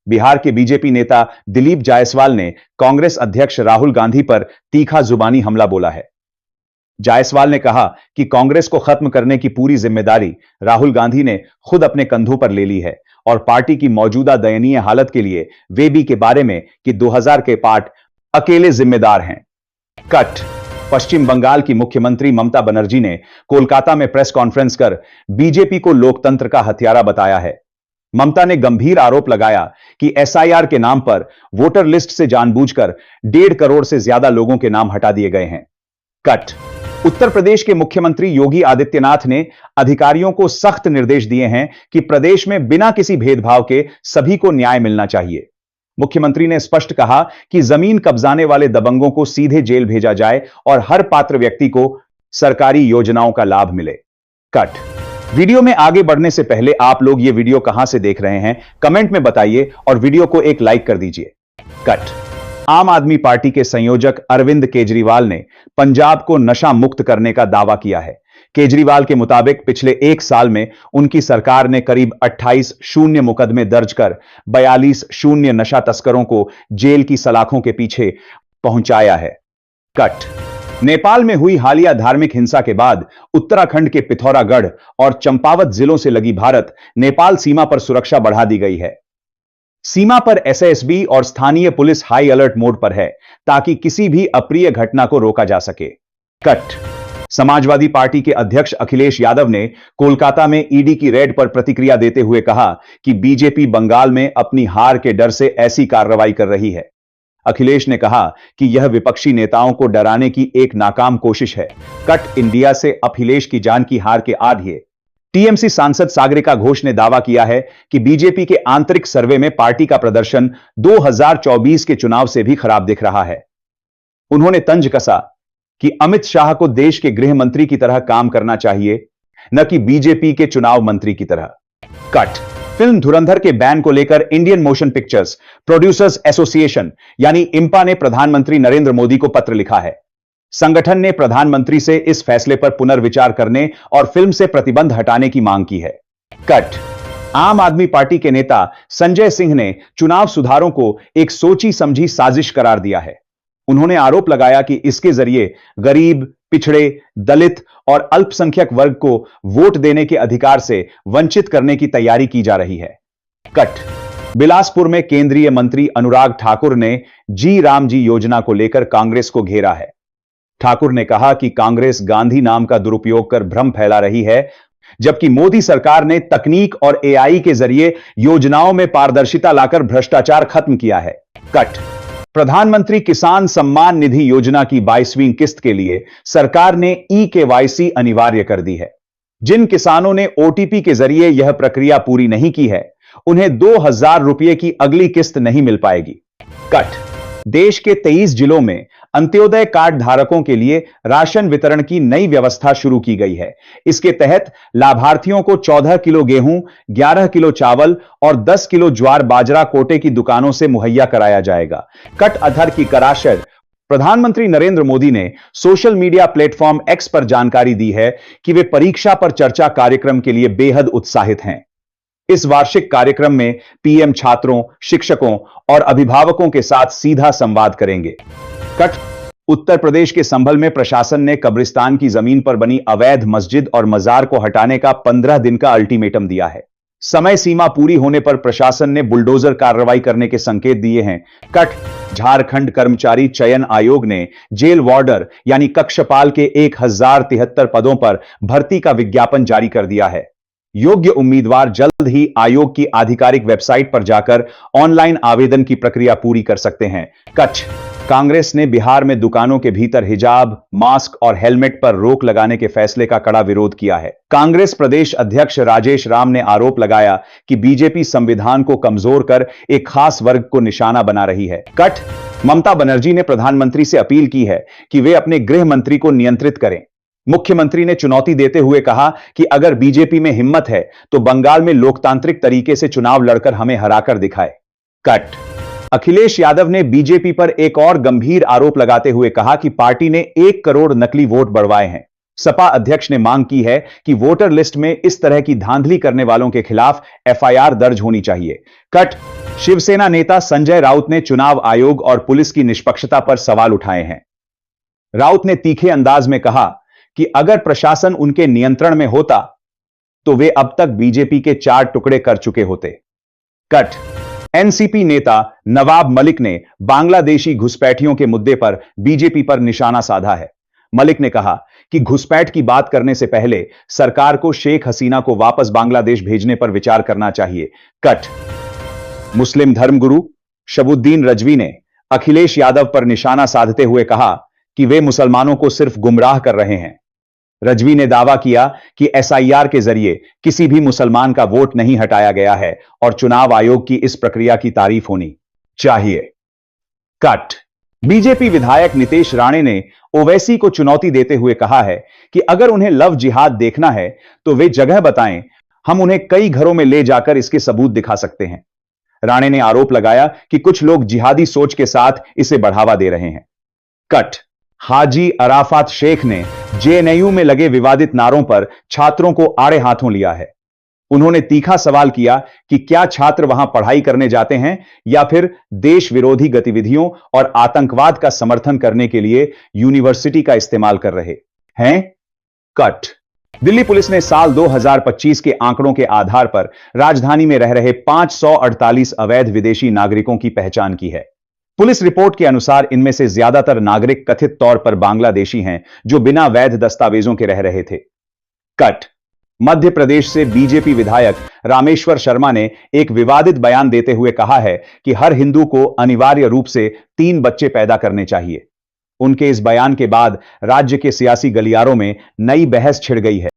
बिहार के बीजेपी नेता दिलीप जायसवाल ने कांग्रेस अध्यक्ष राहुल गांधी पर तीखा जुबानी हमला बोला है। जायसवाल ने कहा कि कांग्रेस को खत्म करने की पूरी जिम्मेदारी राहुल गांधी ने खुद अपने कंधों पर ले ली है और पार्टी की मौजूदा दयनीय हालत के लिए वे भी के बारे में कि 2000 के पार्ट अकेले जिम्मेदार हैं। कट। पश्चिम बंगाल की मुख्यमंत्री ममता बनर्जी ने कोलकाता में प्रेस कॉन्फ्रेंस कर बीजेपी को लोकतंत्र का हथियारा बताया है। ममता ने गंभीर आरोप लगाया कि एसआईआर के नाम पर वोटर लिस्ट से जानबूझकर 1.5 करोड़ से ज्यादा लोगों के नाम हटा दिए गए हैं। कट। उत्तर प्रदेश के मुख्यमंत्री योगी आदित्यनाथ ने अधिकारियों को सख्त निर्देश दिए हैं कि प्रदेश में बिना किसी भेदभाव के सभी को न्याय मिलना चाहिए। मुख्यमंत्री ने स्पष्ट कहा कि जमीन कब्जाने वाले दबंगों को सीधे जेल भेजा जाए और हर पात्र व्यक्ति को सरकारी योजनाओं का लाभ मिले। कट। वीडियो में आगे बढ़ने से पहले आप लोग ये वीडियो कहां से देख रहे हैं कमेंट में बताइए और वीडियो को एक लाइक कर दीजिए। कट। आम आदमी पार्टी के संयोजक अरविंद केजरीवाल ने पंजाब को नशा मुक्त करने का दावा किया है। केजरीवाल के मुताबिक पिछले 1 साल में उनकी सरकार ने करीब 28 शून्य मुकदमे दर्ज कर 42 शून्य नशा तस्करों को जेल की सलाखों के पीछे पहुंचाया है। कट। नेपाल में हुई हालिया धार्मिक हिंसा के बाद उत्तराखंड के पिथौरागढ़ और चंपावत जिलों से लगी भारत नेपाल सीमा पर सुरक्षा बढ़ा दी गई है। सीमा पर एसएसबी और स्थानीय पुलिस हाई अलर्ट मोड पर है ताकि किसी भी अप्रिय घटना को रोका जा सके। कट। समाजवादी पार्टी के अध्यक्ष अखिलेश यादव ने कोलकाता में ईडी की रेड पर प्रतिक्रिया देते हुए कहा कि बीजेपी बंगाल में अपनी हार के डर से ऐसी कार्रवाई कर रही है। अखिलेश ने कहा कि यह विपक्षी नेताओं को डराने की एक नाकाम कोशिश है। कट। इंडिया से अखिलेश की जान की हार के आधे टीएमसी सांसद सागरिका घोष ने दावा किया है कि बीजेपी के आंतरिक सर्वे में पार्टी का प्रदर्शन 2024 के चुनाव से भी खराब दिख रहा है। उन्होंने तंज कसा कि अमित शाह को देश के गृह मंत्री की तरह काम करना चाहिए, न कि बीजेपी के चुनाव मंत्री की तरह। कट। फिल्म धुरंधर के बैन को लेकर Indian motion pictures producers association यानी इंपा ने प्रधानमंत्री नरेंद्र मोदी को पत्र लिखा है। संगठन ने प्रधानमंत्री से इस फैसले पर पुनर्विचार करने और फिल्म से प्रतिबंध हटाने की मांग की है। कट। आम आदमी पार्टी के नेता संजय सिंह ने चुनाव सुधारों को एक सोची समझी साजिश करार दिया है। उन्होंने आरोप लगाया कि इसके जरिए गरीब, पिछड़े, दलित और अल्पसंख्यक वर्ग को वोट देने के अधिकार से वंचित करने की तैयारी की जा रही है। कट। बिलासपुर में केंद्रीय मंत्री अनुराग ठाकुर ने जी राम जी योजना को लेकर कांग्रेस को घेरा है। ठाकुर ने कहा कि कांग्रेस गांधी नाम का दुरुपयोग कर भ्रम फैला रही है, जबकि मोदी सरकार ने तकनीक और एआई के जरिए योजनाओं में पारदर्शिता लाकर भ्रष्टाचार खत्म किया है। कट। प्रधानमंत्री किसान सम्मान निधि योजना की 22वीं किस्त के लिए सरकार ने ई-केवाईसी अनिवार्य कर दी है। जिन किसानों ने ओटीपी के जरिए यह प्रक्रिया पूरी नहीं की है, उन्हें 2000 रुपये की अगली किस्त नहीं मिल पाएगी। कट। देश के 23 जिलों में अंत्योदय कार्ड धारकों के लिए राशन वितरण की नई व्यवस्था शुरू की गई है। इसके तहत लाभार्थियों को 14 किलो गेहूं, 11 किलो चावल और 10 किलो ज्वार बाजरा कोटे की दुकानों से मुहैया कराया जाएगा। कट। अधर की कराशर प्रधानमंत्री नरेंद्र मोदी ने सोशल मीडिया प्लेटफॉर्म एक्स पर जानकारी दी है कि वे परीक्षा पर चर्चा कार्यक्रम के लिए बेहद उत्साहित हैं। इस वार्षिक कार्यक्रम में पीएम छात्रों, शिक्षकों और अभिभावकों के साथ सीधा संवाद करेंगे। कट। उत्तर प्रदेश के संभल में प्रशासन ने कब्रिस्तान की जमीन पर बनी अवैध मस्जिद और मजार को हटाने का 15 दिन का अल्टीमेटम दिया है। समय सीमा पूरी होने पर प्रशासन ने बुलडोजर कार्रवाई करने के संकेत दिए हैं। कट। झारखंड कर्मचारी चयन आयोग ने जेल वार्डर यानी कक्षपाल के 1073 पदों पर भर्ती का विज्ञापन जारी कर दिया है। योग्य उम्मीदवार जल्द ही आयोग की आधिकारिक वेबसाइट पर जाकर ऑनलाइन आवेदन की प्रक्रिया पूरी कर सकते हैं। कट। कांग्रेस ने बिहार में दुकानों के भीतर हिजाब, मास्क और हेलमेट पर रोक लगाने के फैसले का कड़ा विरोध किया है। कांग्रेस प्रदेश अध्यक्ष राजेश राम ने आरोप लगाया कि बीजेपी संविधान को कमजोर कर एक खास वर्ग को निशाना बना रही है। कट। ममता बनर्जी ने प्रधानमंत्री से अपील की है कि वे अपने गृह मंत्री को नियंत्रित करें। मुख्यमंत्री ने चुनौती देते हुए कहा कि अगर बीजेपी में हिम्मत है तो बंगाल में लोकतांत्रिक तरीके से चुनाव लड़कर हमें हराकर दिखाए। कट। अखिलेश यादव ने बीजेपी पर एक और गंभीर आरोप लगाते हुए कहा कि पार्टी ने 1 करोड़ नकली वोट बढ़वाए हैं। सपा अध्यक्ष ने मांग की है कि वोटर लिस्ट में इस तरह की धांधली करने वालों के खिलाफ एफआईआर दर्ज होनी चाहिए। कट। शिवसेना नेता संजय राउत ने चुनाव आयोग और पुलिस की निष्पक्षता पर सवाल उठाए हैं। राउत ने तीखे अंदाज में कहा कि अगर प्रशासन उनके नियंत्रण में होता तो वे अब तक बीजेपी के 4 टुकड़े कर चुके होते। कट। एनसीपी नेता नवाब मलिक ने बांग्लादेशी घुसपैठियों के मुद्दे पर बीजेपी पर निशाना साधा है। मलिक ने कहा कि घुसपैठ की बात करने से पहले सरकार को शेख हसीना को वापस बांग्लादेश भेजने पर विचार करना चाहिए। कट। मुस्लिम धर्मगुरु शबुद्दीन रजवी ने अखिलेश यादव पर निशाना साधते हुए कहा कि वे मुसलमानों को सिर्फ गुमराह कर रहे हैं। रजवी ने दावा किया कि एसआईआर के जरिए किसी भी मुसलमान का वोट नहीं हटाया गया है और चुनाव आयोग की इस प्रक्रिया की तारीफ होनी चाहिए। कट। बीजेपी विधायक नितेश राणे ने ओवैसी को चुनौती देते हुए कहा है कि अगर उन्हें लव जिहाद देखना है तो वे जगह बताएं, हम उन्हें कई घरों में ले जाकर इसके सबूत दिखा सकते हैं। राणे ने आरोप लगाया कि कुछ लोग जिहादी सोच के साथ इसे बढ़ावा दे रहे हैं। कट। हाजी अराफात शेख ने जेएनयू में लगे विवादित नारों पर छात्रों को आड़े हाथों लिया है। उन्होंने तीखा सवाल किया कि क्या छात्र वहां पढ़ाई करने जाते हैं या फिर देश विरोधी गतिविधियों और आतंकवाद का समर्थन करने के लिए यूनिवर्सिटी का इस्तेमाल कर रहे हैं। कट। दिल्ली पुलिस ने साल 2025 के आंकड़ों के आधार पर राजधानी में रह रहे 548 अवैध विदेशी नागरिकों की पहचान की है। पुलिस रिपोर्ट के अनुसार इनमें से ज्यादातर नागरिक कथित तौर पर बांग्लादेशी हैं जो बिना वैध दस्तावेजों के रह रहे थे। कट। मध्य प्रदेश से बीजेपी विधायक रामेश्वर शर्मा ने एक विवादित बयान देते हुए कहा है कि हर हिंदू को अनिवार्य रूप से 3 बच्चे पैदा करने चाहिए। उनके इस बयान के बाद राज्य के सियासी गलियारों में नई बहस छिड़ गई है।